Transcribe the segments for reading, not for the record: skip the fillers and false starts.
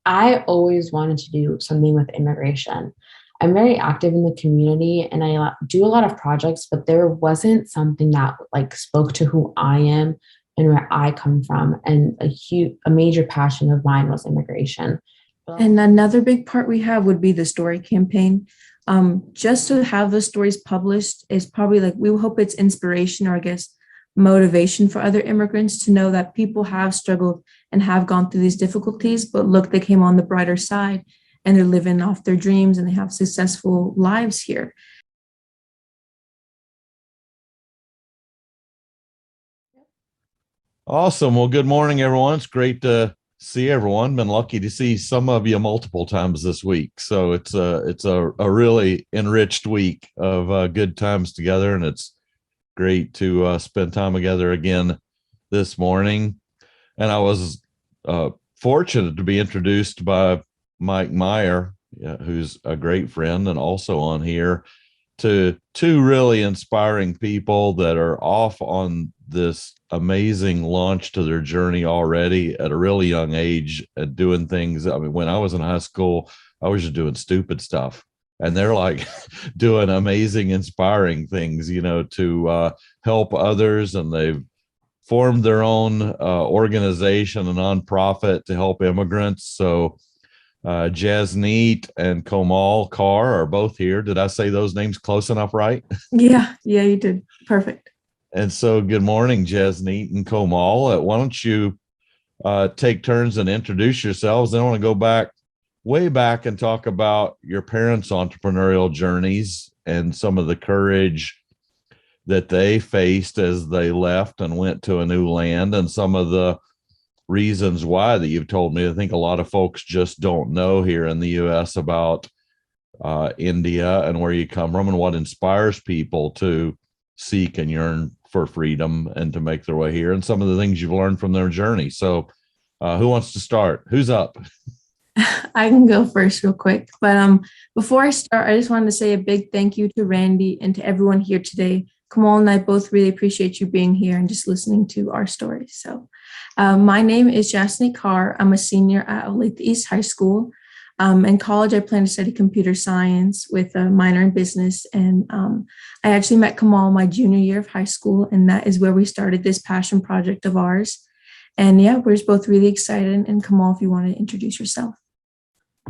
I always wanted to do something with immigration. I'm very active in the community and I do a lot of projects, but there wasn't something that like spoke to who I am and where I come from. And a major passion of mine was immigration. And another big part we have would be the story campaign. Just to have the stories published is probably like we hope it's inspiration or I guess motivation for other immigrants to know that people have struggled and have gone through these difficulties, but look, they came on the brighter side and they're living off their dreams and they have successful lives here. Awesome. Well, good morning, everyone. It's great to see everyone. Been lucky to see some of you multiple times this week. So it's a really enriched week of good times together, and it's great to spend time together again this morning. And I was fortunate to be introduced by Mike Meyer, who's a great friend and also on here, to two really inspiring people that are off on this amazing launch to their journey already at a really young age at doing things. I mean, when I was in high school, I was just doing stupid stuff. And they're like doing amazing, inspiring things, to help others. And they've formed their own organization, a nonprofit to help immigrants. So Jasneet and Komal Kaur are both here. Did I say those names close enough, right? Yeah, you did. Perfect. And so good morning, Jasneet and Komal. Why don't you take turns and introduce yourselves? Then I want to go way back and talk about your parents' entrepreneurial journeys and some of the courage that they faced as they left and went to a new land, and some of the reasons why that you've told me. I think a lot of folks just don't know here in the U.S. about India and where you come from and what inspires people to seek and yearn for freedom and to make their way here, and some of the things you've learned from their journey. So who wants to start? Who's up? I can go first real quick. But before I start, I just wanted to say a big thank you to Randy and to everyone here today. Komal and I both really appreciate you being here and just listening to our stories. So my name is Jasneets Kaur. I'm a senior at Olathe East High School. In college, I plan to study computer science with a minor in business. And I actually met Komal my junior year of high school, and that is where we started this passion project of ours. And yeah, we're just both really excited. And Komal, if you want to introduce yourself.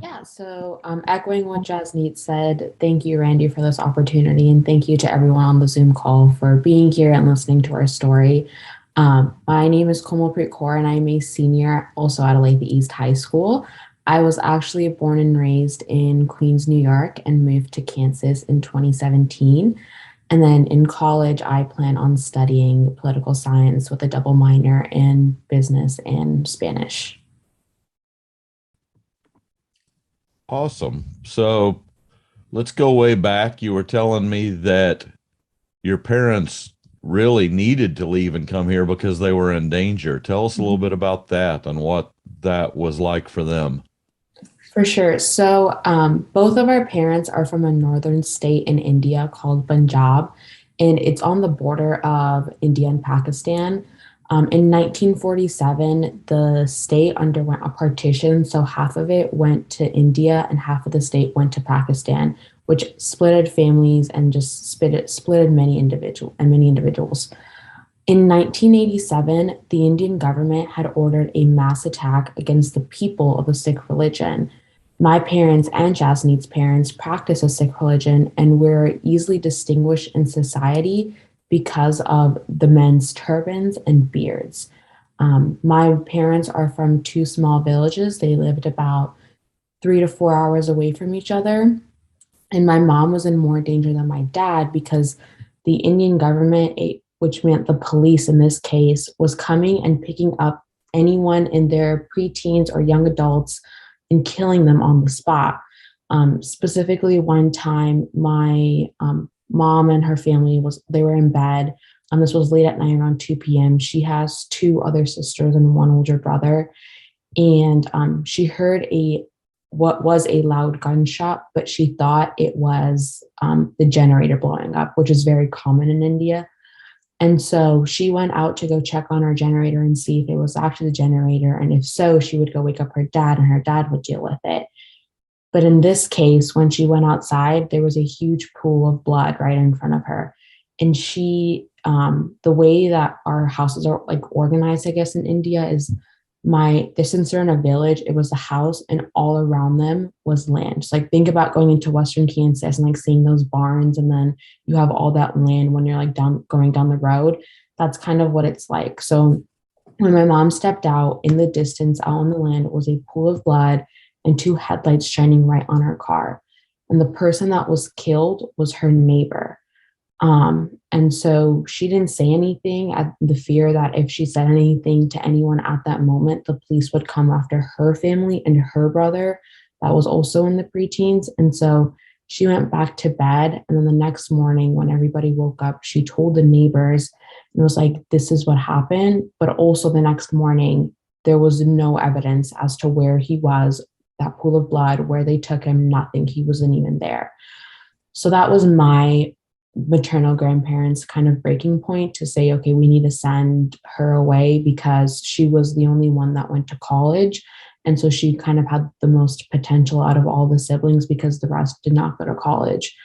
Yeah, so echoing what Jasneet said, thank you, Randy, for this opportunity, and thank you to everyone on the Zoom call for being here and listening to our story. My name is Komalpreet Kaur, and I'm a senior also at Olathe East High School. I was actually born and raised in Queens, New York, and moved to Kansas in 2017. And then in college, I plan on studying political science with a double minor in business and Spanish. Awesome. So let's go way back. You were telling me that your parents really needed to leave and come here because they were in danger. Tell us a little bit about that and what that was like for them. For sure. So both of our parents are from a northern state in India called Punjab, and it's on the border of India and Pakistan. In 1947, the state underwent a partition, so half of it went to India and half of the state went to Pakistan, which splitted families and just splitted many individuals. In 1987, the Indian government had ordered a mass attack against the people of the Sikh religion. My parents and Jasneet's parents practice a Sikh religion and were easily distinguished in society because of the men's turbans and beards. My parents are from two small villages. They lived about 3 to 4 hours away from each other. And my mom was in more danger than my dad because the Indian government, which meant the police in this case, was coming and picking up anyone in their preteens or young adults and killing them on the spot. Specifically, one time, my mom and her family they were in bed. This was late at night around 2 p.m. She has two other sisters and one older brother. And she heard what was a loud gunshot, but she thought it was the generator blowing up, which is very common in India. And so she went out to go check on our generator and see if it was actually the generator. And if so, she would go wake up her dad and her dad would deal with it. But in this case, when she went outside, there was a huge pool of blood right in front of her. And the way that our houses are like organized, I guess, in India is since they're in a village, it was a house and all around them was land. So like think about going into Western Kansas and like seeing those barns and then you have all that land when you're like going down the road. That's kind of what it's like. So when my mom stepped out in the distance out on the land, it was a pool of blood and two headlights shining right on her car. And the person that was killed was her neighbor. And so she didn't say anything at the fear that if she said anything to anyone at that moment, the police would come after her family and her brother that was also in the preteens. And so she went back to bed. And then the next morning, when everybody woke up, she told the neighbors and was like, this is what happened. But also the next morning, there was no evidence as to where he was, that pool of blood, where they took him, nothing. He wasn't even there. So that was my maternal grandparents' kind of breaking point to say, okay, we need to send her away because she was the only one that went to college. And so she kind of had the most potential out of all the siblings because the rest did not go to college.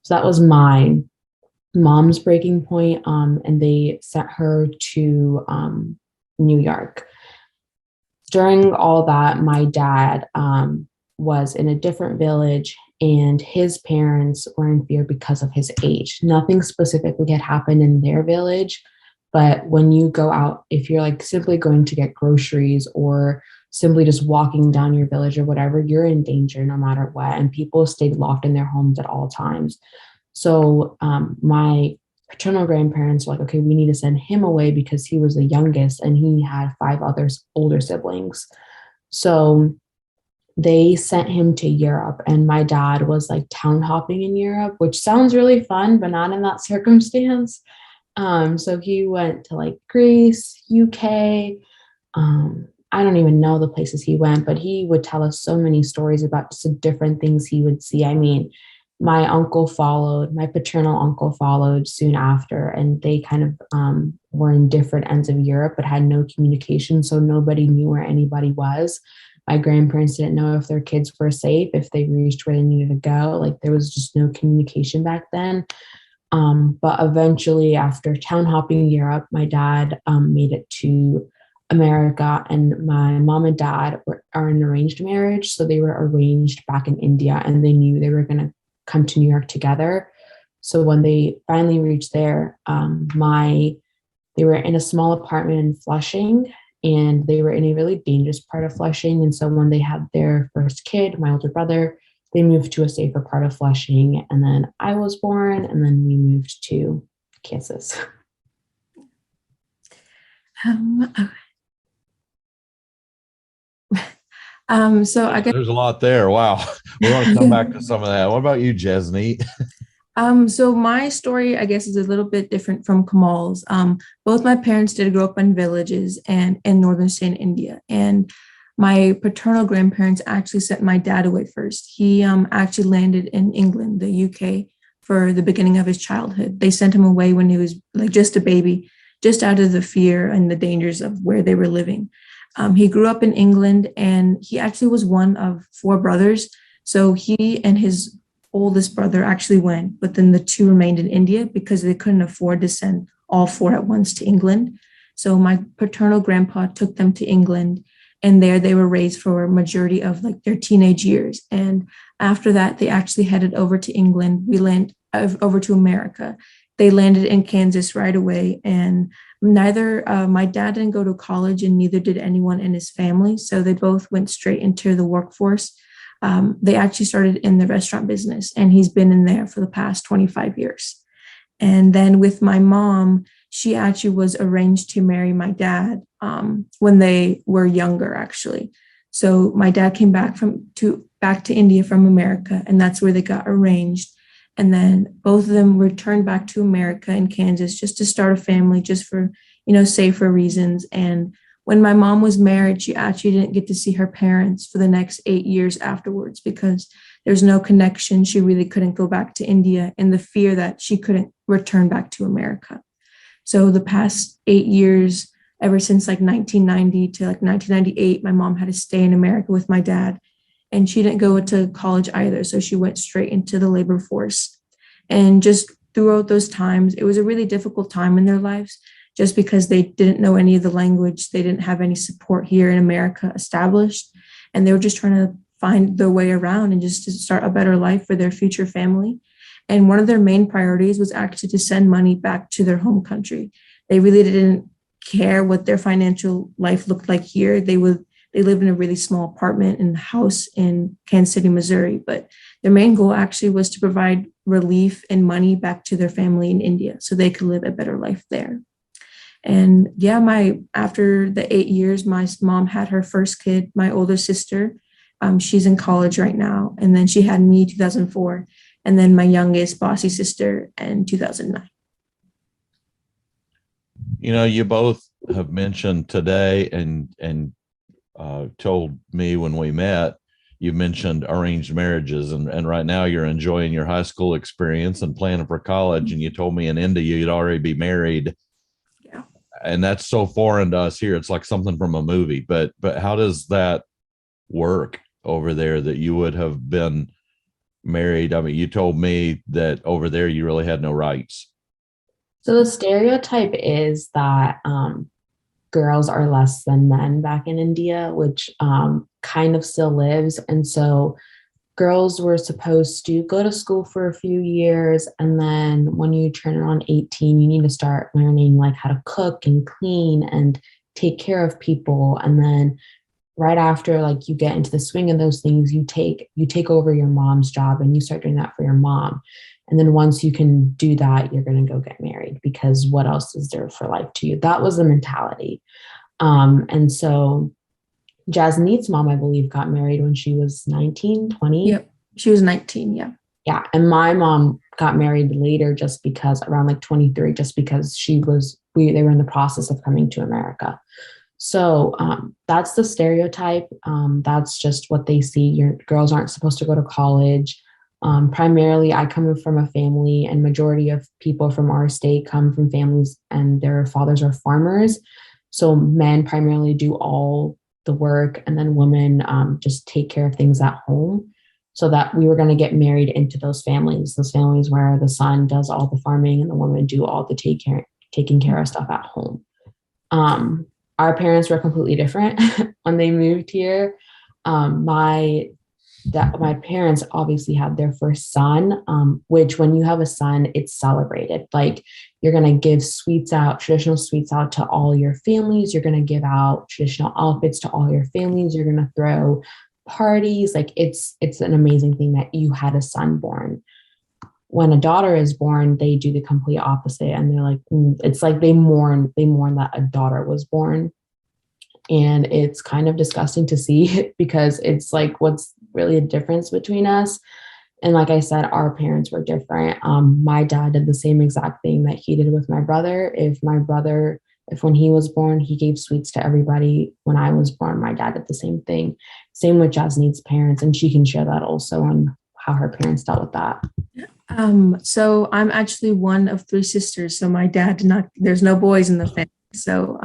So that was my mom's breaking point. And they sent her to New York. During all that, my dad was in a different village and his parents were in fear because of his age. Nothing specifically had happened in their village, but when you go out, if you're like simply going to get groceries or simply just walking down your village or whatever, you're in danger no matter what. And people stayed locked in their homes at all times. So my paternal grandparents were like, okay, we need to send him away because he was the youngest and he had 5 other older siblings. So they sent him to Europe, and my dad was like town hopping in Europe, which sounds really fun, but not in that circumstance. So he went to like Greece, UK. I don't even know the places he went, but he would tell us so many stories about just the different things he would see. I mean, my paternal uncle followed soon after, and they kind of were in different ends of Europe, but had no communication. So nobody knew where anybody was. My grandparents didn't know if their kids were safe, if they reached where they needed to go. Like there was just no communication back then. But eventually, after town hopping in Europe, my dad made it to America, and my mom and dad are an arranged marriage. So they were arranged back in India, and they knew they were going to come to New York together. So when they finally reached there, they were in a small apartment in Flushing, and they were in a really dangerous part of Flushing. And so when they had their first kid, my older brother, they moved to a safer part of Flushing. And then I was born, and then we moved to Kansas. So I guess there's a lot there. Wow. We want to come back to some of that. What about you, Jasneet? So my story, I guess, is a little bit different from Kamal's. Both my parents did grow up in villages and in northern state in India. And my paternal grandparents actually sent my dad away first. He actually landed in England, the UK, for the beginning of his childhood. They sent him away when he was like just a baby, just out of the fear and the dangers of where they were living. He grew up in England, and he actually was one of 4 brothers. So he and his oldest brother actually went, but then the 2 remained in India because they couldn't afford to send all 4 at once to England. So my paternal grandpa took them to England, and there they were raised for a majority of like their teenage years. And after that, they actually headed over to England. We landed over to America. They landed in Kansas right away, and neither my dad didn't go to college, and neither did anyone in his family. So they both went straight into the workforce. They actually started in the restaurant business, and he's been in there for the past 25 years. And then with my mom, she actually was arranged to marry my dad when they were younger, actually. So my dad came back to India from America, and that's where they got arranged. And then both of them returned back to America in Kansas just to start a family, just for, safer reasons. And when my mom was married, she actually didn't get to see her parents for the next 8 years afterwards because there's no connection. She really couldn't go back to India, and the fear that she couldn't return back to America. So the past 8 years, ever since like 1990 to like 1998, my mom had to stay in America with my dad. And she didn't go to college either. So she went straight into the labor force. And just throughout those times, it was a really difficult time in their lives just because they didn't know any of the language. They didn't have any support here in America established. And they were just trying to find their way around and just to start a better life for their future family. And one of their main priorities was actually to send money back to their home country. They really didn't care what their financial life looked like here. They lived in a really small apartment and house in Kansas City, Missouri. But their main goal actually was to provide relief and money back to their family in India so they could live a better life there. And yeah, after the 8 years, my mom had her first kid, my older sister. She's in college right now. And then she had me 2004. And then my youngest bossy sister in 2009. You both have mentioned today and told me when we met, you mentioned arranged marriages, and right now you're enjoying your high school experience and planning for college. And you told me in India you'd already be married. Yeah. And that's so foreign to us here. It's like something from a movie. But how does that work over there that you would have been married? I mean, you told me that over there you really had no rights. So the stereotype is that girls are less than men back in India, which kind of still lives. And so girls were supposed to go to school for a few years. And then when you turn on 18, you need to start learning like how to cook and clean and take care of people. And then right after like you get into the swing of those things, you take over your mom's job and you start doing that for your mom. And then once you can do that, you're going to go get married because what else is there for life to you? That was the mentality. And so Jasneet's mom, I believe, got married when she was 19, 20. Yep. She was 19. Yeah. Yeah. And my mom got married later just because around like 23, just because they were in the process of coming to America. So that's the stereotype. That's just what they see. Your girls aren't supposed to go to college. Primarily, I come from a family, and majority of people from our state come from families and their fathers are farmers. So men primarily do all the work, and then women just take care of things at home. So that we were going to get married into those families where the son does all the farming and the woman do all the taking care of stuff at home. Our parents were completely different when they moved here. My parents obviously had their first son, which when you have a son, it's celebrated. Like you're going to give traditional sweets out to all your families. You're going to give out traditional outfits to all your families. You're going to throw parties. Like it's an amazing thing that you had a son born. When a daughter is born, they do the complete opposite. And they're like, it's like they mourn that a daughter was born. And it's kind of disgusting to see because it's like, what's really a difference between us? And like I said, our parents were different. My dad did the same exact thing that he did with my brother. If when he was born, he gave sweets to everybody. When I was born, my dad did the same thing. Same with Jasneet's parents. And she can share that also on how her parents dealt with that. So I'm actually one of three sisters. So my dad there's no boys in the family. So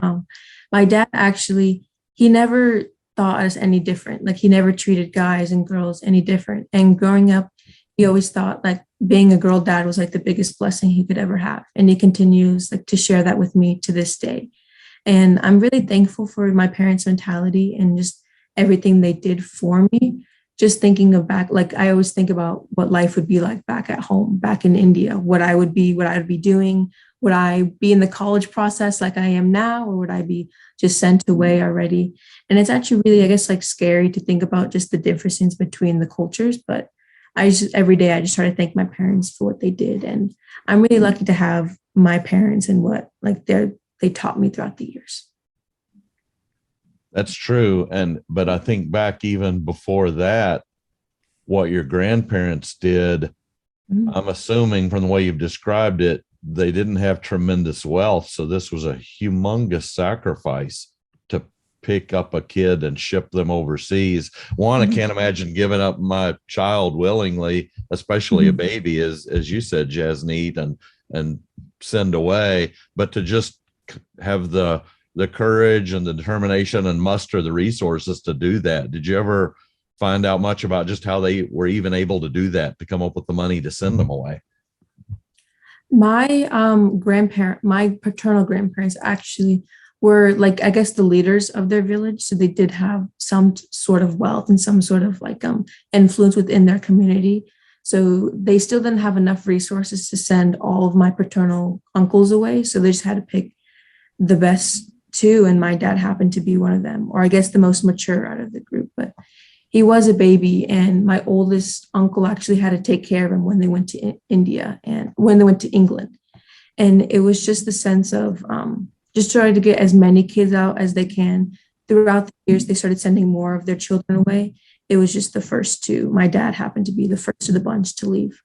my dad actually, he never thought us any different. Like he never treated guys and girls any different. And growing up, he always thought like being a girl dad was like the biggest blessing he could ever have. And he continues like to share that with me to this day. And I'm really thankful for my parents' mentality and just everything they did for me. Just thinking of back, like I always think about what life would be like back at home, back in India, what I would be doing. Would I be in the college process like I am now, or would I be just sent away already? And it's actually really, I guess, like scary to think about just the differences between the cultures. But every day I just try to thank my parents for what they did. And I'm really lucky to have my parents and what like they taught me throughout the years. That's true. But I think back even before that, what your grandparents did, I'm assuming from the way you've described it, they didn't have tremendous wealth. So this was a humongous sacrifice to pick up a kid and ship them overseas. I can't imagine giving up my child willingly, especially a baby, as you said, Jasneet, and send away, but to just have the courage and the determination and muster the resources to do that. Did you ever find out much about just how they were even able to do that, to come up with the money to send them away? My my paternal grandparents actually were like, I guess, the leaders of their village. So they did have some sort of wealth and some sort of like influence within their community. So they still didn't have enough resources to send all of my paternal uncles away. So they just had to pick the best two. And my dad happened to be one of them, or I guess the most mature out of the group. But he was a baby, and my oldest uncle actually had to take care of him when they went to India and when they went to England. And it was just the sense of just trying to get as many kids out as they can. Throughout the years, they started sending more of their children away. It was just the first two. My dad happened to be the first of the bunch to leave.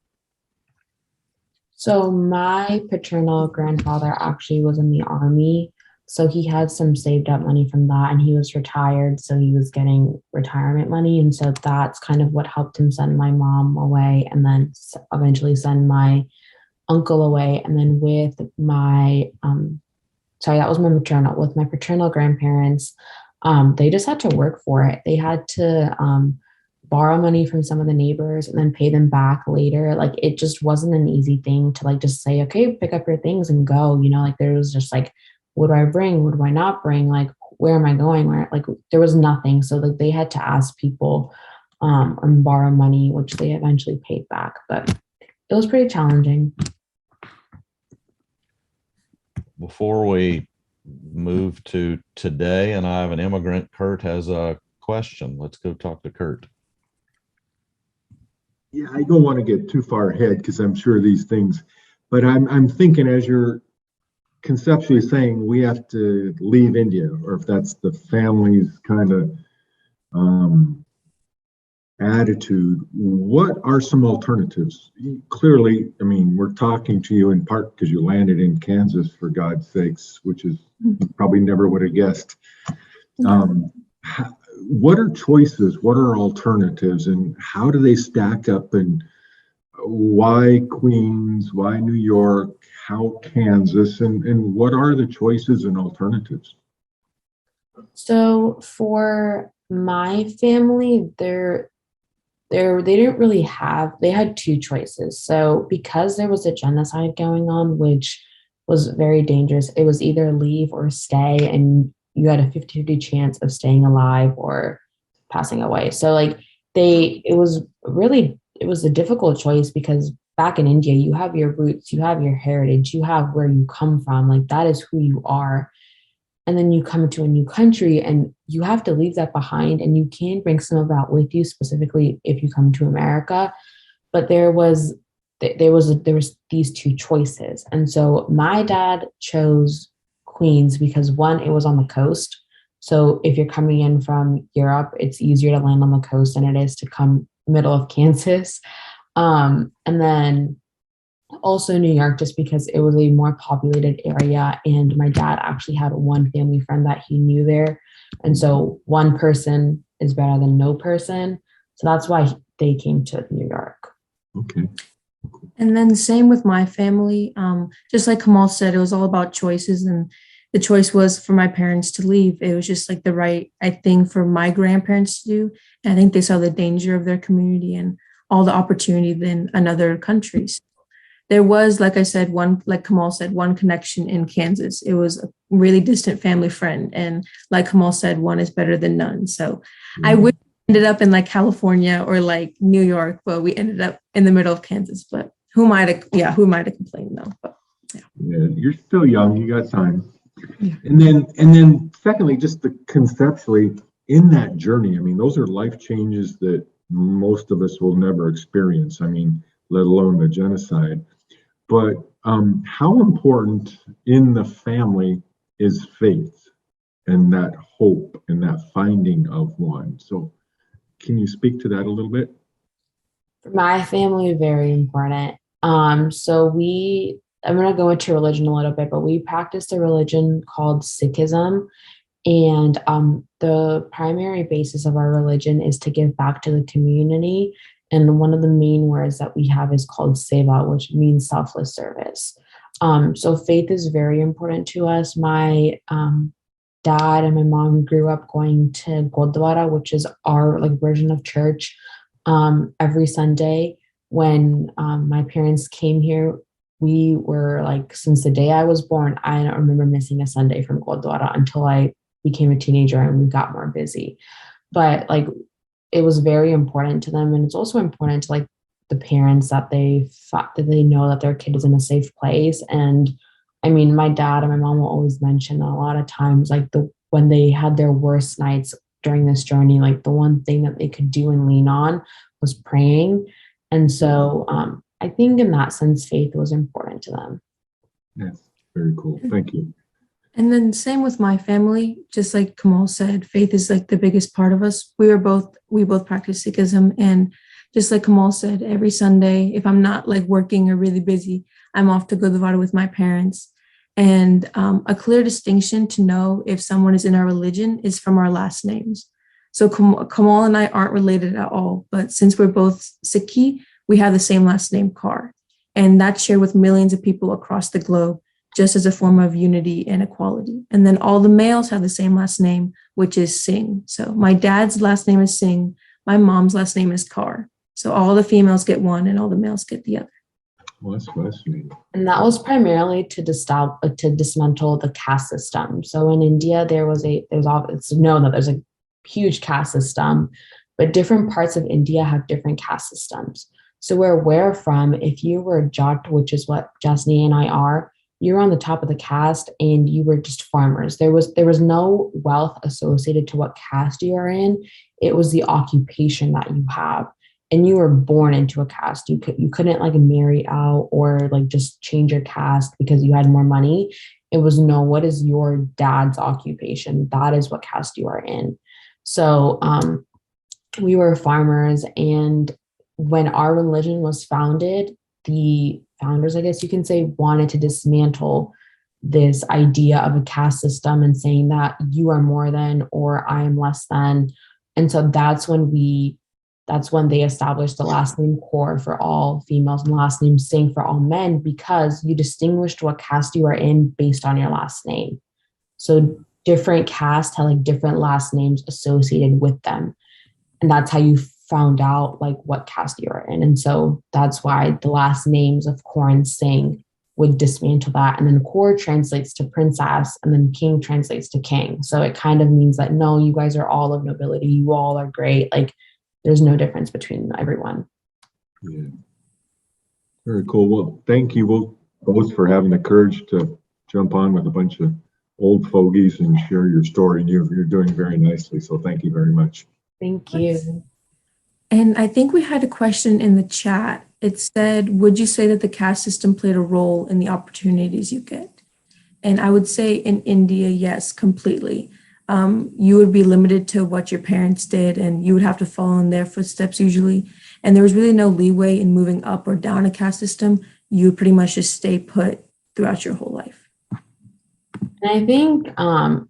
So my paternal grandfather actually was in the army. So he had some saved up money from that, and he was retired. So he was getting retirement money. And so that's kind of what helped him send my mom away and then eventually send my uncle away. And then with my, that was my maternal, with my paternal grandparents, they just had to work for it. They had to borrow money from some of the neighbors and then pay them back later. Like, it just wasn't an easy thing to like just say, okay, pick up your things and go, like there was just like, what do I bring? What do I not bring? Like, where am I going? Where, like, there was nothing. So like they had to ask people and borrow money, which they eventually paid back, but it was pretty challenging. Before we move to today, and I have an immigrant, Kurt has a question. Let's go talk to Kurt. Yeah, I don't want to get too far ahead because I'm sure these things, but I'm thinking as you're conceptually saying we have to leave India, or if that's the family's kind of attitude, what are some alternatives? Clearly, I mean, we're talking to you in part because you landed in Kansas, for God's sakes, which is you probably never would have guessed. What are choices? What are alternatives? And how do they stack up? And why Queens? Why New York? How Kansas? And what are the choices and alternatives? So for my family, they didn't really have, they had two choices. So because there was a genocide going on, which was very dangerous, it was either leave or stay, and you had a 50-50 chance of staying alive or passing away. So like it was a difficult choice, because back in India, you have your roots, you have your heritage, you have where you come from, like that is who you are. And then you come into a new country and you have to leave that behind, and you can bring some of that with you, specifically if you come to America. But there was these two choices. And so my dad chose Queens because, one, it was on the coast. So if you're coming in from Europe, it's easier to land on the coast than it is to come middle of Kansas. And then also New York, just because it was a more populated area, and my dad actually had one family friend that he knew there. And so one person is better than no person. So that's why they came to New York. Okay. And then same with my family. Just like Komal said, it was all about choices, and the choice was for my parents to leave. It was just like the right, I think, for my grandparents to do. And I think they saw the danger of their community and all the opportunity in another countries. There was, like I said, like Komal said, one connection in Kansas. It was a really distant family friend. And like Komal said, one is better than none. So I wish we ended up in like California or like New York, but we ended up in the middle of Kansas. But who am I to complain though? But yeah, you're still young, you got time. Yeah. And then secondly, just conceptually in that journey, I mean, those are life changes that most of us will never experience. I mean, let alone the genocide. But how important in the family is faith and that hope and that finding of one? So can you speak to that a little bit? For my family, very important. I'm going to go into religion a little bit, but we practice a religion called Sikhism. And the primary basis of our religion is to give back to the community. And one of the main words that we have is called seva, which means selfless service. So faith is very important to us. My dad and my mom grew up going to Gurdwara, which is our like version of church, every Sunday. When my parents came here, we were like, since the day I was born, I don't remember missing a Sunday from Gurdwara until I became a teenager and we got more busy. But like, it was very important to them, and it's also important to like the parents that they thought that they know that their kid is in a safe place. And I mean, my dad and my mom will always mention that a lot of times, like when they had their worst nights during this journey, like the one thing that they could do and lean on was praying. And so I think in that sense, faith was important to them. Yes, very cool. Thank you. And then same with my family, just like Komal said, faith is like the biggest part of us. We both practice Sikhism, and just like Komal said, every Sunday, if I'm not like working or really busy, I'm off to Gurdwara with my parents. And a clear distinction to know if someone is in our religion is from our last names. So Komal and I aren't related at all, but since we're both Sikhi, we have the same last name, Kaur. And that's shared with millions of people across the globe, just as a form of unity and equality. And then all the males have the same last name, which is Singh. So my dad's last name is Singh. My mom's last name is Kaur. So all the females get one and all the males get the other. Well, that's fascinating. And that was primarily to dismantle the caste system. So in India, it's known that there's a huge caste system, but different parts of India have different caste systems. So where we're from, if you were Jat, which is what Jasneet and I are, you're on the top of the caste and you were just farmers. There was no wealth associated to what caste you are in. It was the occupation that you have. And you were born into a caste. You couldn't like marry out or like just change your caste because you had more money. It was no, what is your dad's occupation? That is what caste you are in. So we were farmers, and when our religion was founded, the founders, I guess you can say, wanted to dismantle this idea of a caste system and saying that you are more than or I am less than. And so that's when they established the last name Kaur for all females and last name Singh for all men, because you distinguished what caste you are in based on your last name. So different castes had like different last names associated with them. And that's how you found out like what caste you are in. And so that's why the last names of Kaur and Singh would dismantle that. And then Kaur translates to princess, and then king translates to king. So it kind of means that, no, you guys are all of nobility. You all are great. Like, there's no difference between everyone. Yeah. Very cool. Well, thank you both for having the courage to jump on with a bunch of old fogies and share your story. And you're doing very nicely. So thank you very much. Thank you. And I think we had a question in the chat. It said, would you say that the caste system played a role in the opportunities you get? And I would say in India, yes, completely. You would be limited to what your parents did, and you would have to follow in their footsteps usually. And there was really no leeway in moving up or down a caste system. You would pretty much just stay put throughout your whole life. And I think,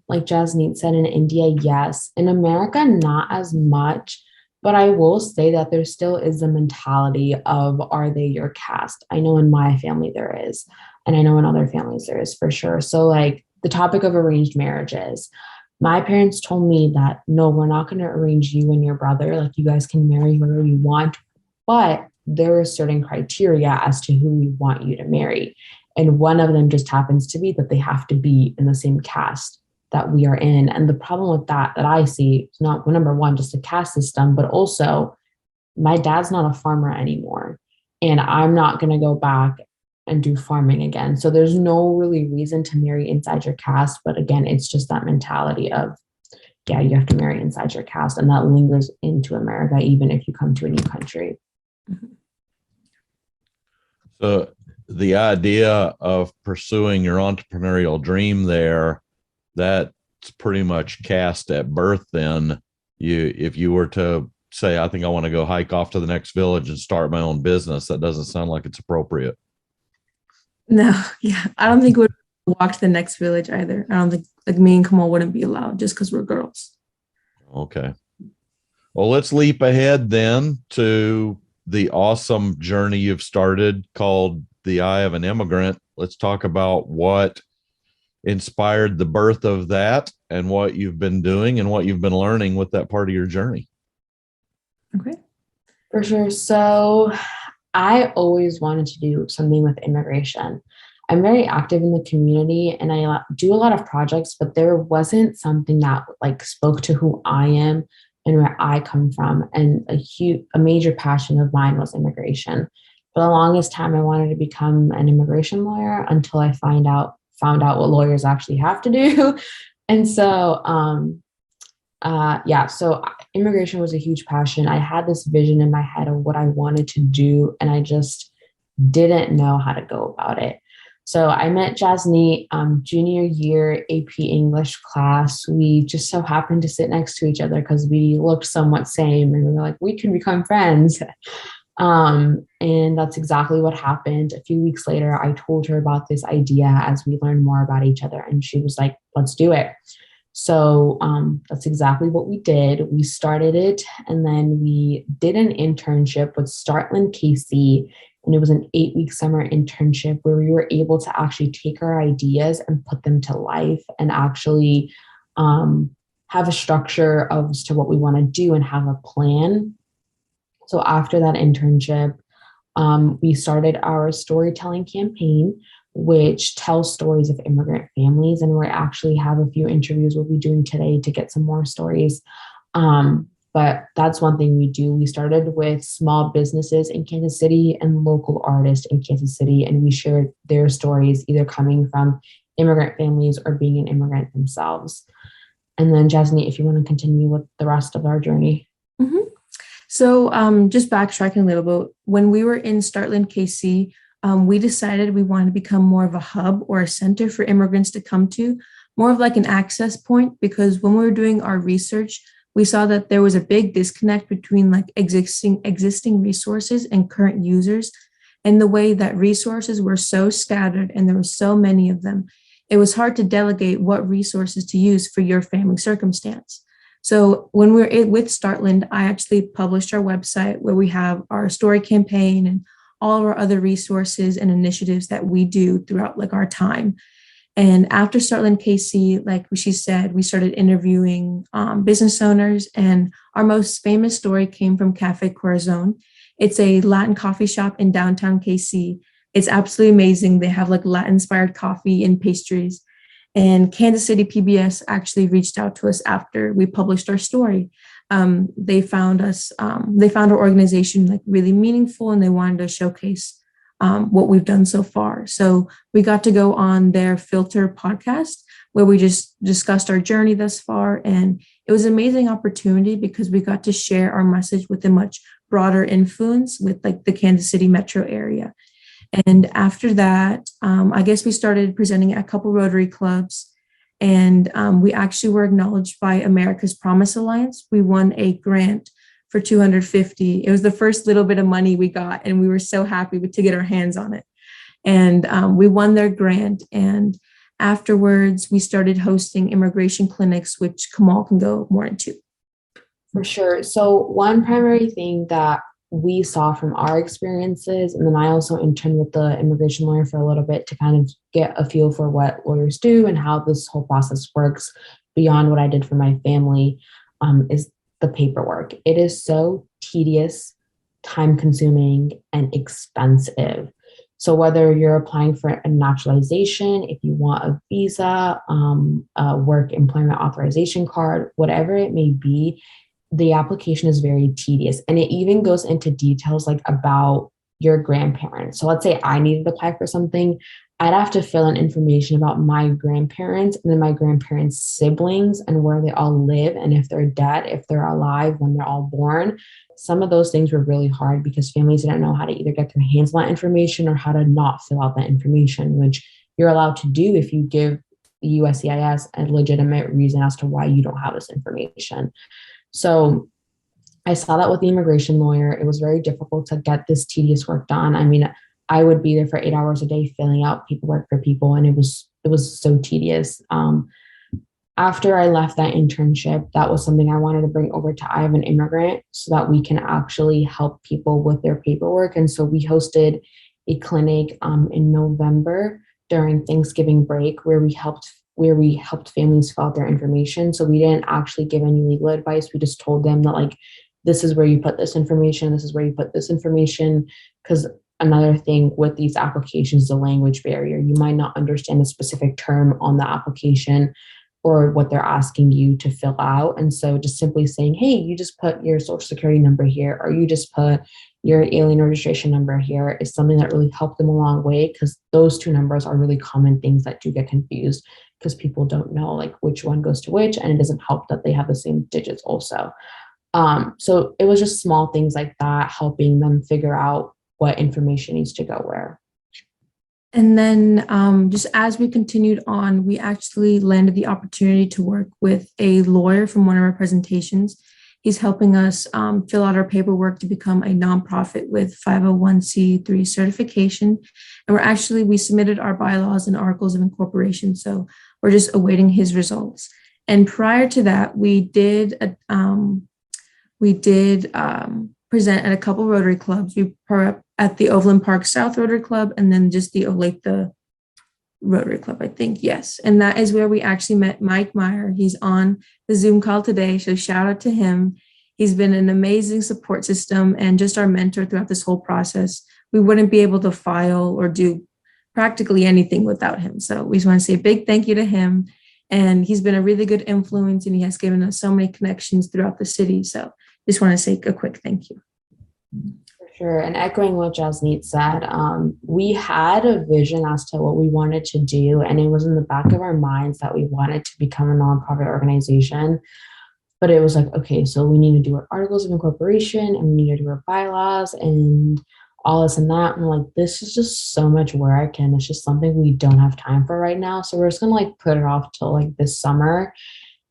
like Jasneet said, in India, yes. In America, not as much. But I will say that there still is a mentality of, are they your caste? I know in my family there is, and I know in other families there is for sure. So like the topic of arranged marriages, my parents told me that, no, we're not going to arrange you and your brother. Like, you guys can marry whoever you want, but there are certain criteria as to who we want you to marry. And one of them just happens to be that they have to be in the same caste that we are in. And the problem with that I see is not, number one, just a caste system, but also my dad's not a farmer anymore. And I'm not going to go back and do farming again. So there's no really reason to marry inside your caste. But again, it's just that mentality of, yeah, you have to marry inside your caste. And that lingers into America, even if you come to a new country. So the idea of pursuing your entrepreneurial dream there, that's pretty much cast at birth. Then if you were to say, I think I want to go hike off to the next village and start my own business, that doesn't sound like it's appropriate. No, yeah. I don't think we would walk to the next village either. I don't think like me and Komal wouldn't be allowed just because we're girls. Okay. Well, let's leap ahead then to the awesome journey you've started called the eye of an immigrant. Let's talk about what inspired the birth of that and what you've been doing and what you've been learning with that part of your journey. Okay. For sure. So I always wanted to do something with immigration. I'm very active in the community and I do a lot of projects, but there wasn't something that like spoke to who I am and where I come from. And a major passion of mine was immigration. For the longest time, I wanted to become an immigration lawyer until I found out what lawyers actually have to do. And so, so immigration was a huge passion. I had this vision in my head of what I wanted to do, and I just didn't know how to go about it. So I met Jasneet junior year AP English class. We just so happened to sit next to each other because we looked somewhat same, and we were like, we can become friends. And that's exactly what happened. A few weeks later, I told her about this idea as we learned more about each other, and she was like, let's do it. So that's exactly what we did. We started it, and then we did an internship with Startland KC, and it was an 8-week summer internship where we were able to actually take our ideas and put them to life and actually have a structure as to what we want to do and have a plan. So after that internship, we started our storytelling campaign, which tells stories of immigrant families. And we actually have a few interviews we'll be doing today to get some more stories. But that's one thing we do. We started with small businesses in Kansas City and local artists in Kansas City, and we shared their stories, either coming from immigrant families or being an immigrant themselves. And then, Jasneet, if you want to continue with the rest of our journey. Mm-hmm. So just backtracking a little bit, when we were in Startland KC, we decided we wanted to become more of a hub or a center for immigrants to come to, more of like an access point, because when we were doing our research, we saw that there was a big disconnect between like existing resources and current users, and the way that resources were so scattered and there were so many of them, it was hard to delegate what resources to use for your family circumstance. So when we were with Startland, I actually published our website where we have our story campaign and all of our other resources and initiatives that we do throughout like our time. And after Startland KC, like she said, we started interviewing business owners, and our most famous story came from Cafe Corazon. It's a Latin coffee shop in downtown KC. It's absolutely amazing. They have like Latin-inspired coffee and pastries. And Kansas City PBS actually reached out to us after we published our story. They found our organization like really meaningful, and they wanted to showcase what we've done so far. So we got to go on their Filter podcast where we just discussed our journey thus far. And it was an amazing opportunity because we got to share our message with a much broader influence with like the Kansas City metro area. And after that, I guess we started presenting at a couple Rotary clubs, and we actually were acknowledged by America's Promise Alliance. We won a grant for $250. It was the first little bit of money we got, and we were so happy to get our hands on it. And we won their grant. And afterwards, we started hosting immigration clinics, which Komal can go more into. For sure. So one primary thing that we saw from our experiences, and then I also interned with the immigration lawyer for a little bit to kind of get a feel for what lawyers do and how this whole process works beyond what I did for my family, is the paperwork. It is so tedious, time consuming, and expensive. So whether you're applying for a naturalization, if you want a visa, a work employment authorization card, whatever it may be, the application is very tedious, and it even goes into details like about your grandparents. So let's say I needed to apply for something, I'd have to fill in information about my grandparents and then my grandparents' siblings and where they all live, and if they're dead, if they're alive, when they're all born. Some of those things were really hard because families didn't know how to either get their hands on that information or how to not fill out that information, which you're allowed to do if you give the USCIS a legitimate reason as to why you don't have this information. So I saw that with the immigration lawyer. It was very difficult to get this tedious work done. I mean, I would be there for 8 hours a day filling out paperwork for people, and it was so tedious. After I left that internship, that was something I wanted to bring over to I Have an Immigrant so that we can actually help people with their paperwork. And so we hosted a clinic in November during Thanksgiving break where we helped families fill out their information. So we didn't actually give any legal advice. We just told them that like this is where you put this information, this is where you put this information. Because another thing with these applications, the language barrier, you might not understand a specific term on the application or what they're asking you to fill out. And so just simply saying, hey, you just put your social security number here, or you just put your alien registration number here is something that really helped them a long way, because those two numbers are really common things that do get confused because people don't know like which one goes to which, and it doesn't help that they have the same digits also. So it was just small things like that, helping them figure out what information needs to go where. And then just as we continued on, we actually landed the opportunity to work with a lawyer from one of our presentations. He's helping us fill out our paperwork to become a nonprofit with 501c3 certification. And we submitted our bylaws and articles of incorporation. So we're just awaiting his results. And prior to that, we did present at a couple Rotary clubs. We were at the Overland Park South Rotary Club, and then just the Rotary Club, I think, yes. And that is where we actually met Mike Meyer. He's on the Zoom call today, so shout out to him. He's been an amazing support system and just our mentor throughout this whole process. We wouldn't be able to file or do practically anything without him. So we just want to say a big thank you to him. And he's been a really good influence, and he has given us so many connections throughout the city. So just want to say a quick thank you. For sure. And echoing what Jasneet said, we had a vision as to what we wanted to do, and it was in the back of our minds that we wanted to become a nonprofit organization. But it was like, okay, so we need to do our articles of incorporation, and we need to do our bylaws and all this and that. And we're like, this is just so much work, and it's just something we don't have time for right now. So we're just gonna like put it off till like this summer.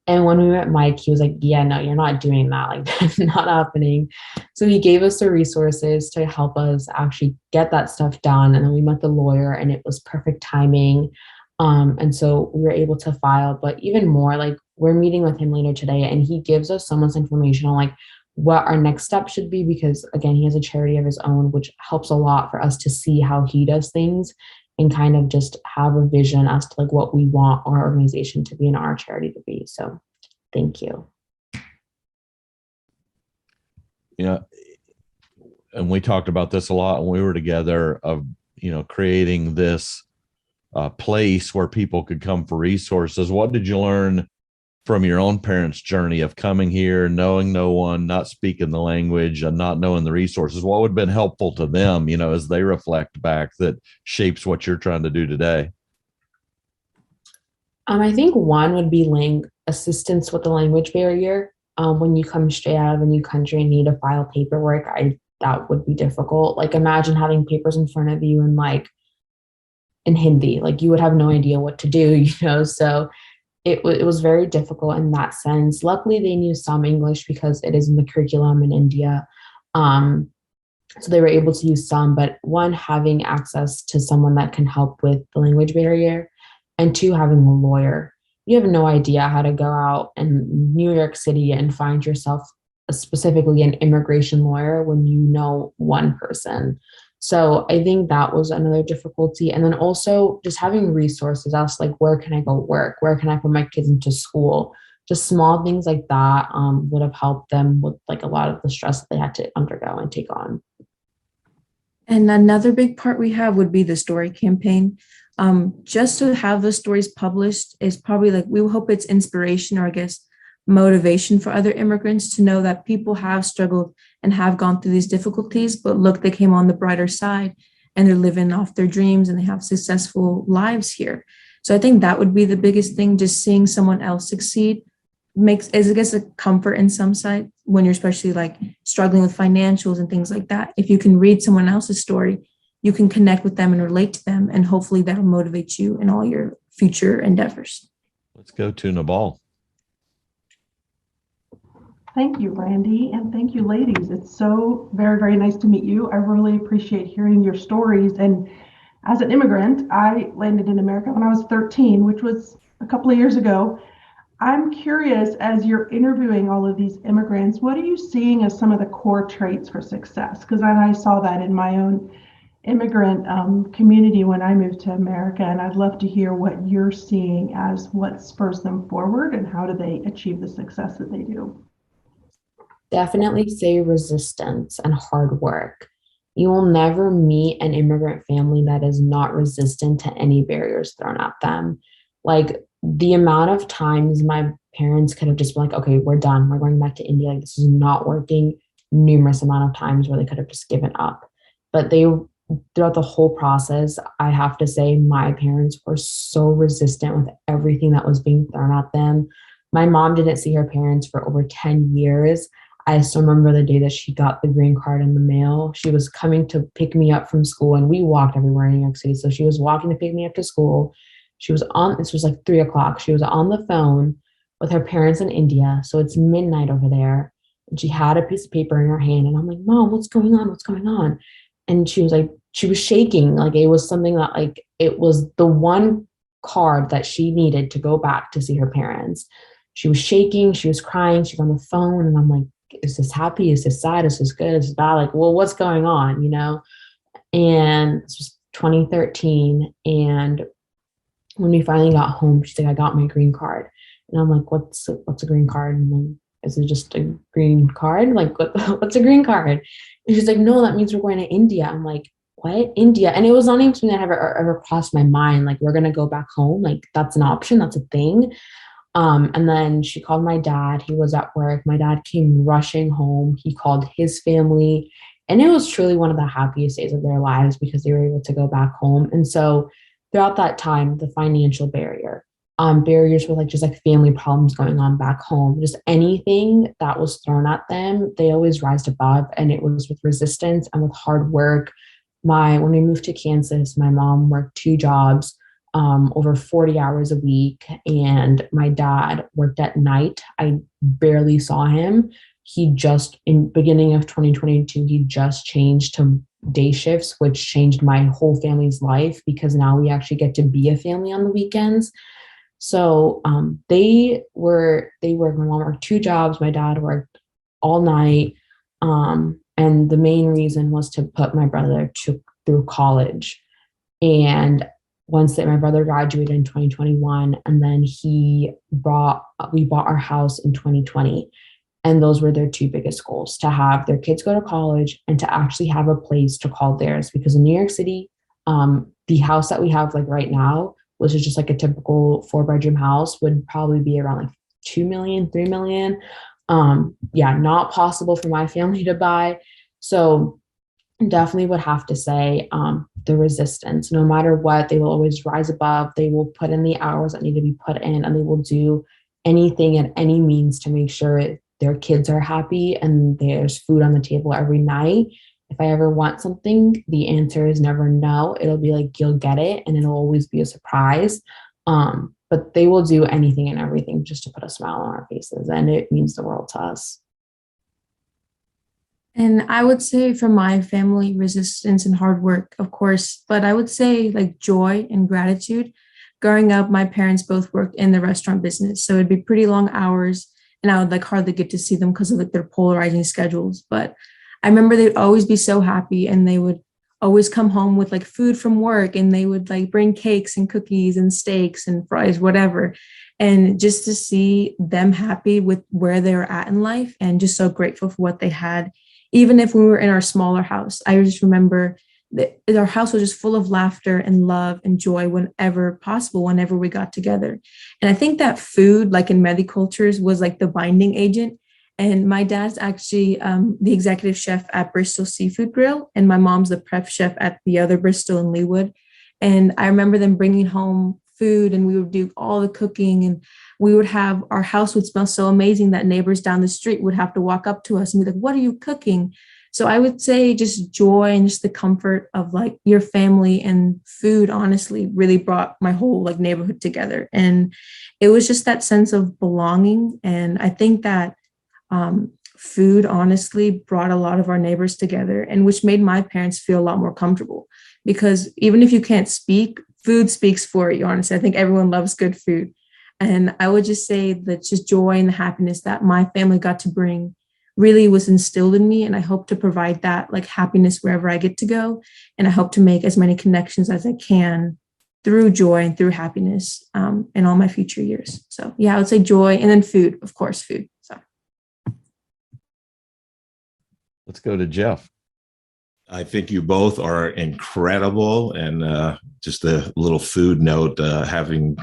And when we met Mike, he was like, yeah, no, you're not doing that. Like, that's not happening. So he gave us the resources to help us actually get that stuff done. And then we met the lawyer, and it was perfect timing. And so we were able to file. But even more, like, we're meeting with him later today, and he gives us so much information on like what our next step should be, because again, he has a charity of his own, which helps a lot for us to see how he does things and kind of just have a vision as to like what we want our organization to be and our charity to be. So thank you. Yeah. And we talked about this a lot when we were together of, creating this place where people could come for resources. What did you learn from your own parents' journey of coming here, knowing no one, not speaking the language, and not knowing the resources? What would have been helpful to them, as they reflect back, that shapes what you're trying to do today? I think one would be assistance with the language barrier. When you come straight out of a new country and need to file paperwork, that would be difficult. Like, imagine having papers in front of you in Hindi, like you would have no idea what to do, so it was very difficult in that sense. Luckily, they knew some English because it is in the curriculum in India. So they were able to use some, but one, having access to someone that can help with the language barrier, and two, having a lawyer. You have no idea how to go out in New York City and find yourself specifically an immigration lawyer when you know one person. So I think that was another difficulty. And then also just having resources as like, where can I go work? Where can I put my kids into school? Just small things like that would have helped them with like a lot of the stress that they had to undergo and take on. And another big part we have would be the story campaign. Just to have the stories published is probably like, we hope it's inspiration, or I guess motivation for other immigrants to know that people have struggled and have gone through these difficulties, but look, they came on the brighter side and they're living off their dreams and they have successful lives here. So I think that would be the biggest thing. Just seeing someone else succeed is, I guess, a comfort in some side when you're especially like struggling with financials and things like that. If you can read someone else's story, you can connect with them and relate to them, and hopefully that'll motivate you in all your future endeavors. Let's go to Nabal. Thank you, Randy, and thank you, ladies. It's so very, very nice to meet you. I really appreciate hearing your stories. And as an immigrant, I landed in America when I was 13, which was a couple of years ago. I'm curious, as you're interviewing all of these immigrants, what are you seeing as some of the core traits for success? Because I saw that in my own immigrant community when I moved to America, and I'd love to hear what you're seeing as what spurs them forward and how do they achieve the success that they do. Definitely say resistance and hard work. You will never meet an immigrant family that is not resistant to any barriers thrown at them. Like the amount of times my parents could have just been like, okay, we're done. We're going back to India. Like this is not working. Numerous amount of times where they could have just given up. But they, throughout the whole process, I have to say my parents were so resistant with everything that was being thrown at them. My mom didn't see her parents for over 10 years. I still remember the day that she got the green card in the mail. She was coming to pick me up from school, and we walked everywhere in New York City. So she was walking to pick me up to school. She was on, this was like 3 o'clock. She was on the phone with her parents in India. So it's midnight over there. And she had a piece of paper in her hand. And I'm like, Mom, what's going on? What's going on? And she was like, she was shaking. Like it was something that, like, it was the one card that she needed to go back to see her parents. She was shaking. She was crying. She was on the phone. And I'm like, is this happy? Is this sad? Is this good? Is this bad? Like, well, what's going on? You know? And this was 2013. And when we finally got home, she's like, I got my green card. And I'm like, what's a green card? And I'm like, is it just a green card? Like, what's a green card? And she's like, no, that means we're going to India. I'm like, what? India? And it was not even something that ever crossed my mind. Like, we're going to go back home. Like, that's an option. That's a thing. And then she called my dad. He was at work. My dad came rushing home. He called his family. And it was truly one of the happiest days of their lives because they were able to go back home. And so throughout that time, the financial barriers were like just like family problems going on back home, just anything that was thrown at them, they always rised above. And it was with resistance and with hard work. When we moved to Kansas, my mom worked 2 jobs, over 40 hours a week, and my dad worked at night. I barely saw him. He just, in beginning of 2022, he just changed to day shifts, which changed my whole family's life because now we actually get to be a family on the weekends. So my mom worked 2 jobs, my dad worked all night. And the main reason was to put my brother through college. And my brother graduated in 2021, and then we bought our house in 2020. And those were their 2 biggest goals, to have their kids go to college and to actually have a place to call theirs. Because in New York City, the house that we have like right now, which is just like a typical 4-bedroom house, would probably be around like 2 million, 3 million. Yeah, not possible for my family to buy. So definitely would have to say the resistance. No matter what, they will always rise above. They will put in the hours that need to be put in, and they will do anything and any means to make sure their kids are happy and there's food on the table every night. If I ever want something, the answer is never no. It'll be like, you'll get it, and it'll always be a surprise. But they will do anything and everything just to put a smile on our faces, and it means the world to us. And I would say for my family, resistance and hard work, of course, but I would say like joy and gratitude. Growing up, my parents both worked in the restaurant business, so it'd be pretty long hours, and I would like hardly get to see them because of like their polarizing schedules. But I remember they'd always be so happy, and they would always come home with like food from work, and they would like bring cakes and cookies and steaks and fries, whatever. And just to see them happy with where they were at in life and just so grateful for what they had. Even if we were in our smaller house, I just remember that our house was just full of laughter and love and joy whenever possible, whenever we got together. And I think that food, like in many cultures, was like the binding agent. And my dad's actually the executive chef at Bristol Seafood Grill, and my mom's the prep chef at the other Bristol in Leawood. And I remember them bringing home food, and we would do all the cooking, and our house would smell so amazing that neighbors down the street would have to walk up to us and be like, what are you cooking? So I would say just joy and just the comfort of like your family, and food honestly really brought my whole like neighborhood together. And it was just that sense of belonging. And I think that food honestly brought a lot of our neighbors together, and which made my parents feel a lot more comfortable, because even if you can't speak, food speaks for you. Honestly, I think everyone loves good food. And I would just say that just joy and the happiness that my family got to bring really was instilled in me. And I hope to provide that like happiness wherever I get to go. And I hope to make as many connections as I can through joy and through happiness in all my future years. So yeah, I would say joy, and then food, of course, food. So let's go to Jeff. I think you both are incredible. And just a little food note, having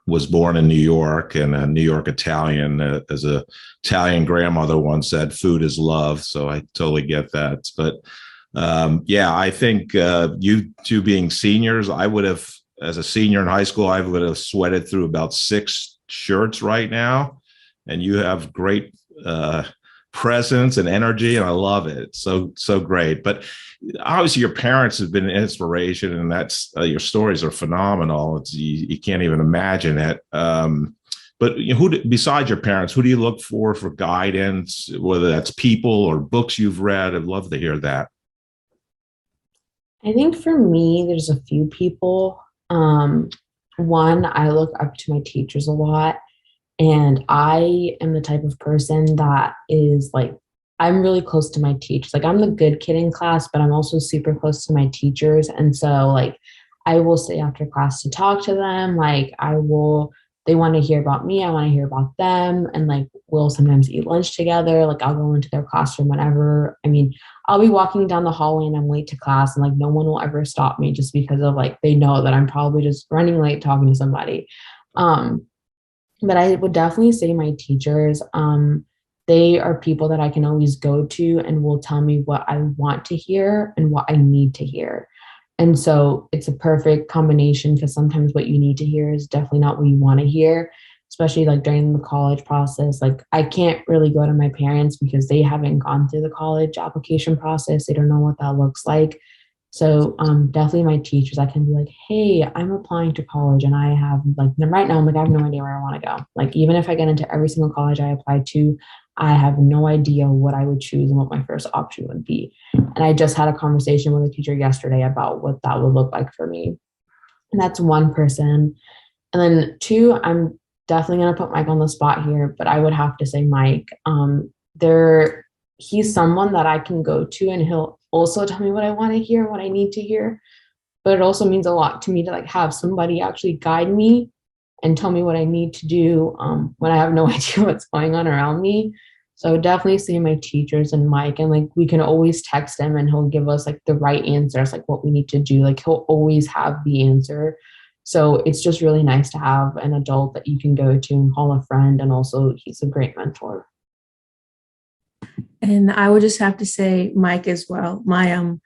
was born in New York and a New York Italian, as a Italian grandmother once said, food is love. So I totally get that. But yeah, I think you two being seniors, I would have, as a senior in high school, I would have sweated through about 6 shirts right now. And you have great presence and energy, and I love it. So great. But obviously your parents have been an inspiration, and that's your stories are phenomenal. It's you can't even imagine it. But besides your parents, who do you look for guidance, whether that's people or books you've read? I'd love to hear that. I think for me, there's a few people. One, I look up to my teachers a lot. And I am the type of person that is like, I'm really close to my teachers. Like, I'm the good kid in class, but I'm also super close to my teachers. And so like, I will stay after class to talk to them. Like they want to hear about me. I want to hear about them. And like, we'll sometimes eat lunch together. Like, I'll go into their classroom whenever. I mean, I'll be walking down the hallway and I'm late to class, and like, no one will ever stop me just because of like, they know that I'm probably just running late talking to somebody. But I would definitely say my teachers, they are people that I can always go to and will tell me what I want to hear and what I need to hear. And so it's a perfect combination, because sometimes what you need to hear is definitely not what you want to hear, especially like during the college process. Like, I can't really go to my parents because they haven't gone through the college application process. They don't know what that looks like. So definitely my teachers, I can be like, hey, I'm applying to college and I have like, right now I'm like, I have no idea where I want to go. Like, even if I get into every single college I apply to, I have no idea what I would choose and what my first option would be. And I just had a conversation with a teacher yesterday about what that would look like for me. And that's one person. And then two, I'm definitely going to put Mike on the spot here, but I would have to say Mike. He's someone that I can go to and he'll also tell me what I want to hear, what I need to hear. But it also means a lot to me to like have somebody actually guide me and tell me what I need to do when I have no idea what's going on around me. So I would definitely say my teachers and Mike, and like, we can always text him and he'll give us like the right answers, like what we need to do. Like, he'll always have the answer. So it's just really nice to have an adult that you can go to and call a friend. And also he's a great mentor. And I would just have to say Mike as well. My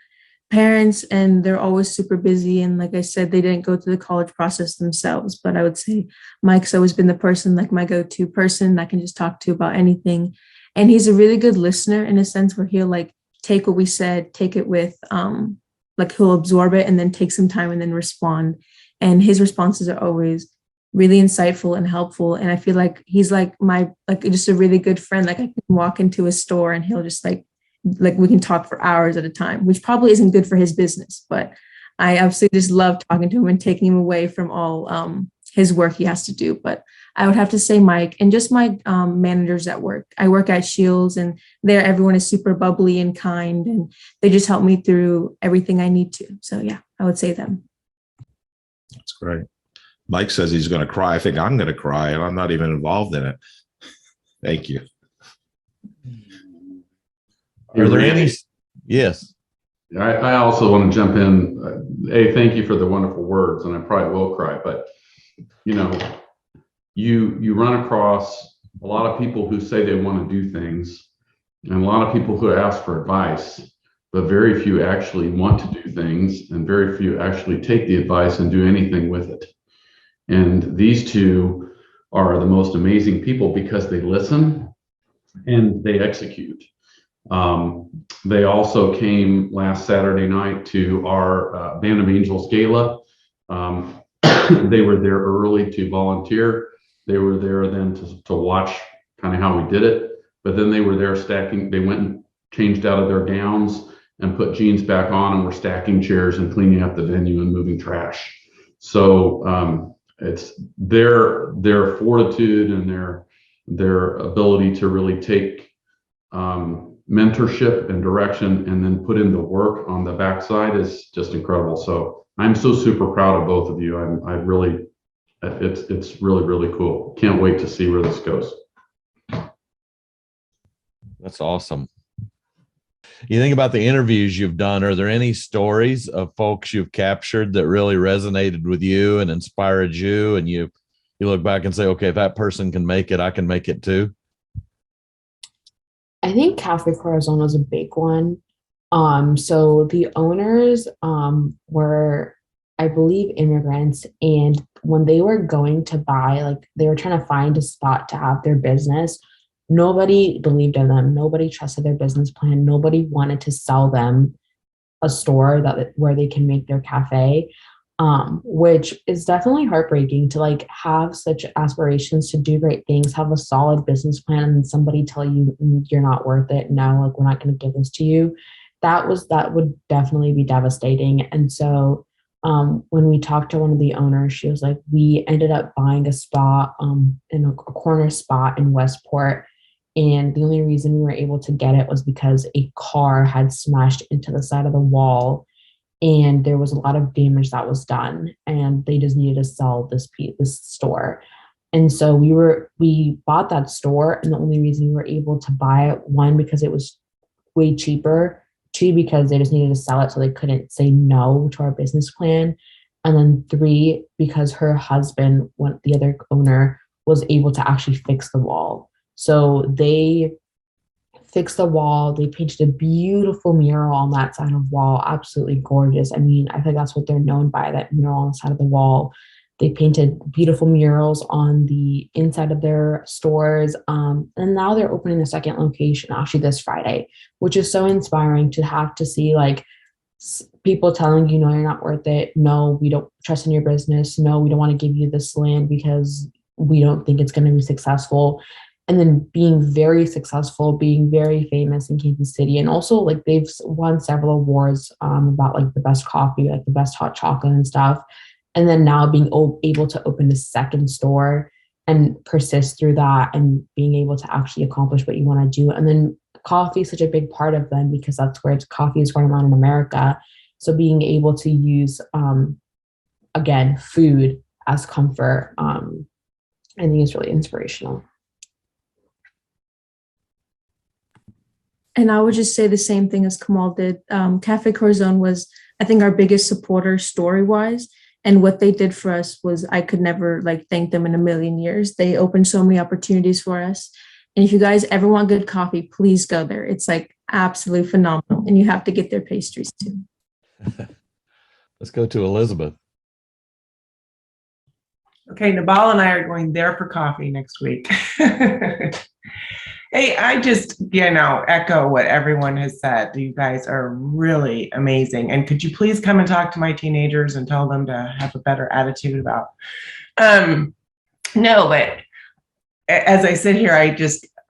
parents, and they're always super busy. And like I said, they didn't go through the college process themselves. But I would say Mike's always been the person, like my go-to person I can just talk to about anything. And he's a really good listener in a sense where he'll like take what we said, take it with, like he'll absorb it and then take some time and then respond. And his responses are always really insightful and helpful. And I feel like he's like just a really good friend. Like, I can walk into a store and he'll just like we can talk for hours at a time, which probably isn't good for his business, but I absolutely just love talking to him and taking him away from all his work he has to do. But I would have to say Mike, and just my managers at work. I work at Shields, and there everyone is super bubbly and kind, and they just help me through everything I need to. So yeah, I would say them. That's great. Mike says he's going to cry. I think I'm going to cry, and I'm not even involved in it. Thank you. Are there any? Yes. I also want to jump in. Thank you for the wonderful words, and I probably will cry. But you know, you run across a lot of people who say they want to do things, and a lot of people who ask for advice, but very few actually want to do things, and very few actually take the advice and do anything with it. And these two are the most amazing people because they listen and they execute. They also came last Saturday night to our Band of Angels Gala. They were there early to volunteer. They were there then to watch kind of how we did it. But then they were there stacking. They went and changed out of their gowns and put jeans back on and were stacking chairs and cleaning up the venue and moving trash. So it's their fortitude and their ability to really take mentorship and direction, and then put in the work on the backside is just incredible. So I'm so super proud of both of you. I really, it's really, really cool. Can't wait to see where this goes. That's awesome. You think about the interviews you've done, are there any stories of folks you've captured that really resonated with you and inspired you, and you look back and say, okay, if that person can make it, I can make it too? I think Cafe Corazon was a big one. So the owners were, I believe, immigrants, and when they were going to buy, like they were trying to find a spot to have their business, nobody believed in them. Nobody trusted their business plan. Nobody wanted to sell them a store where they can make their cafe, which is definitely heartbreaking to like have such aspirations to do great things, have a solid business plan, and then somebody tell you you're not worth it. No, like we're not going to give this to you. That would definitely be devastating. And so when we talked to one of the owners, she was like, we ended up buying a spot in a corner spot in Westport. And the only reason we were able to get it was because a car had smashed into the side of the wall, and there was a lot of damage that was done, and they just needed to sell this store. And so we bought that store, and the only reason we were able to buy it, one, because it was way cheaper, two, because they just needed to sell it so they couldn't say no to our business plan, and then three, because her husband, the other owner, was able to actually fix the wall. So they fixed the wall. They painted a beautiful mural on that side of the wall. Absolutely gorgeous. I mean, I think that's what they're known by, that mural on the side of the wall. They painted beautiful murals on the inside of their stores. And now they're opening a second location actually this Friday, which is so inspiring to have to see like people telling you, no, you're not worth it. No, we don't trust in your business. No, we don't want to give you this land because we don't think it's going to be successful. And then being very successful, being very famous in Kansas City. And also like they've won several awards about like the best coffee, like the best hot chocolate and stuff. And then now being able to open a second store and persist through that and being able to actually accomplish what you want to do. And then coffee is such a big part of them because that's where coffee is going on in America. So being able to use, again, food as comfort, I think is really inspirational. And I would just say the same thing as Komal did. Cafe Corazon was, I think, our biggest supporter story-wise. And what they did for us was, I could never like thank them in a million years. They opened so many opportunities for us. And if you guys ever want good coffee, please go there. It's like absolutely phenomenal. And you have to get their pastries too. Let's go to Elizabeth. Okay, Nabal and I are going there for coffee next week. Hey, I just, echo what everyone has said. You guys are really amazing. And could you please come and talk to my teenagers and tell them to have a better attitude about, no, but as I sit here,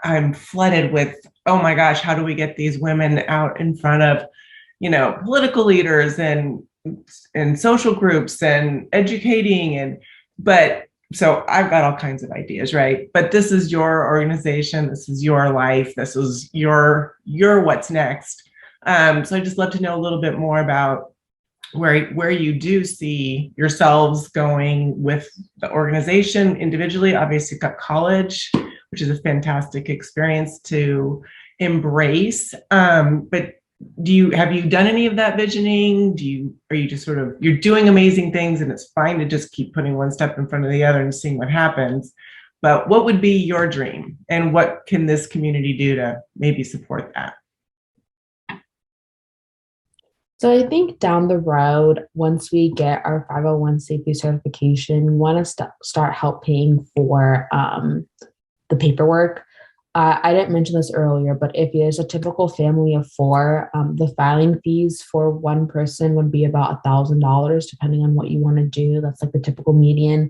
I'm flooded with, oh my gosh, how do we get these women out in front of, political leaders and social groups and educating so I've got all kinds of ideas, right? But this is your organization. This is your life. This is your what's next. So I just love to know a little bit more about where you do see yourselves going with the organization individually. Obviously, you've got college, which is a fantastic experience to embrace. But have you done any of that visioning? Are you just sort of, you're doing amazing things and it's fine to just keep putting one step in front of the other and seeing what happens. But what would be your dream and what can this community do to maybe support that? So I think down the road, once we get our 501c3 certification, we want to start help paying for the paperwork. I didn't mention this earlier, but if there's a typical family of four, the filing fees for one person would be about $1,000, depending on what you want to do. That's like the typical median.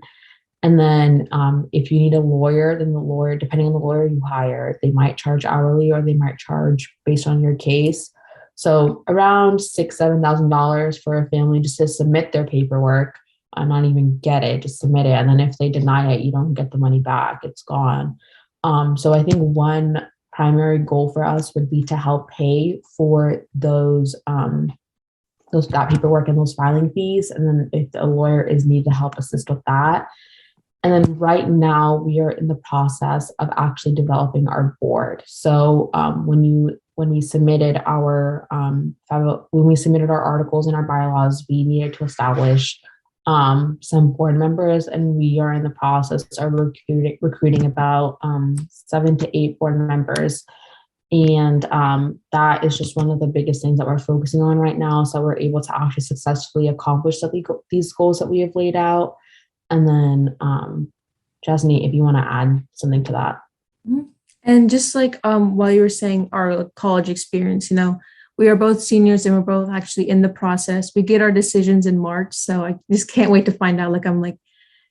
And then if you need a lawyer, then the lawyer, depending on the lawyer you hire, they might charge hourly or they might charge based on your case. So around $6,000-$7,000 for a family just to submit their paperwork and not even get it, just submit it. And then if they deny it, you don't get the money back. It's gone. So I think one primary goal for us would be to help pay for those that paperwork and those filing fees. And then if the lawyer is needed to help assist with that. And then right now we are in the process of actually developing our board. So when we submitted our articles and our bylaws, we needed to establish some board members, and we are in the process of recruiting about 7 to 8 board members. And that is just one of the biggest things that we're focusing on right now, so we're able to actually successfully accomplish these goals that we have laid out. And then Jasneet, if you want to add something to that. And just like while you were saying our college experience, we are both seniors and we're both actually in the process. We get our decisions in March, so I just can't wait to find out. I'm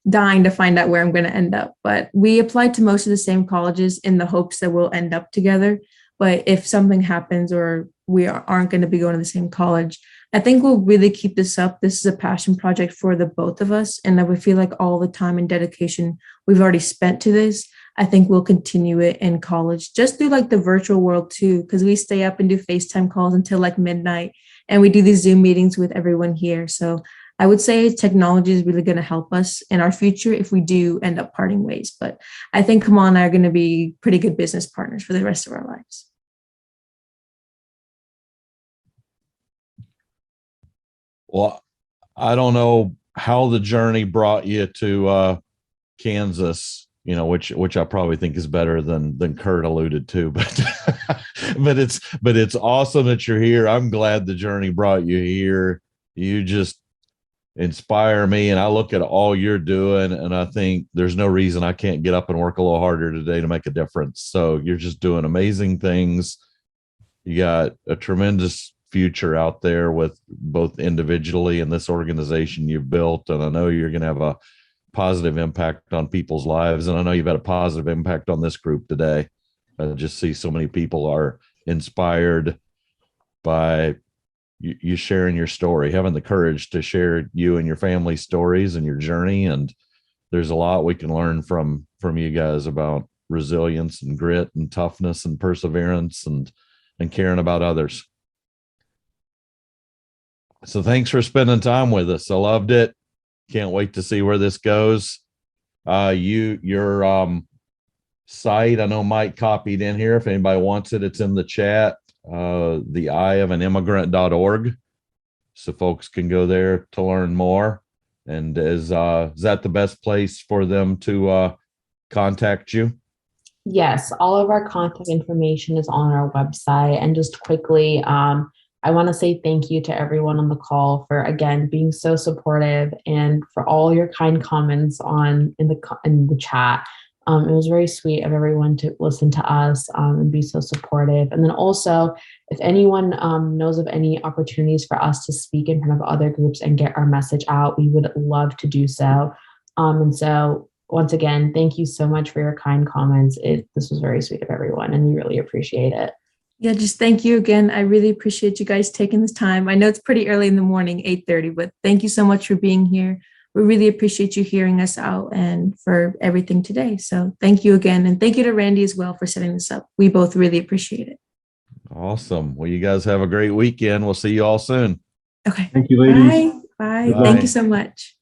dying to find out where I'm going to end up. But we applied to most of the same colleges in the hopes that we'll end up together. But if something happens or we aren't going to be going to the same college, I think we'll really keep this up. This is a passion project for the both of us. And I would feel like all the time and dedication we've already spent to this, I think we'll continue it in college, just through the virtual world too, because we stay up and do FaceTime calls until midnight, and we do these Zoom meetings with everyone here. So I would say technology is really going to help us in our future if we do end up parting ways. But I think Komal and I are going to be pretty good business partners for the rest of our lives. Well, I don't know how the journey brought you to Kansas, which I probably think is better than Kurt alluded to, but but it's awesome that you're here. I'm glad the journey brought you here. You just inspire me, and I look at all you're doing, and I think there's no reason I can't get up and work a little harder today to make a difference. So you're just doing amazing things. You got a tremendous future out there with both individually and this organization you've built, and I know you're going to have a positive impact on people's lives, and I know you've had a positive impact on this group today. I just see so many people are inspired by you sharing your story, having the courage to share you and your family's stories and your journey. And there's a lot we can learn from you guys about resilience and grit and toughness and perseverance and caring about others. So thanks for spending time with us. I loved it. Can't wait to see where this goes. Your site, I know Mike copied in here. If anybody wants it, it's in the chat. theeyeofanimmigrant.org, so folks can go there to learn more. And is that the best place for them to contact you? Yes, all of our contact information is on our website. And just quickly, I want to say thank you to everyone on the call for, again, being so supportive and for all your kind comments in the chat. It was very sweet of everyone to listen to us and be so supportive. And then also, if anyone knows of any opportunities for us to speak in front of other groups and get our message out, we would love to do so. And so once again, thank you so much for your kind comments. This was very sweet of everyone, and we really appreciate it. Yeah, just thank you again. I really appreciate you guys taking this time. I know it's pretty early in the morning, 8:30, but thank you so much for being here. We really appreciate you hearing us out and for everything today. So thank you again. And thank you to Randy as well for setting this up. We both really appreciate it. Awesome. Well, you guys have a great weekend. We'll see you all soon. Okay. Thank you, ladies. Bye. Bye. Thank you so much.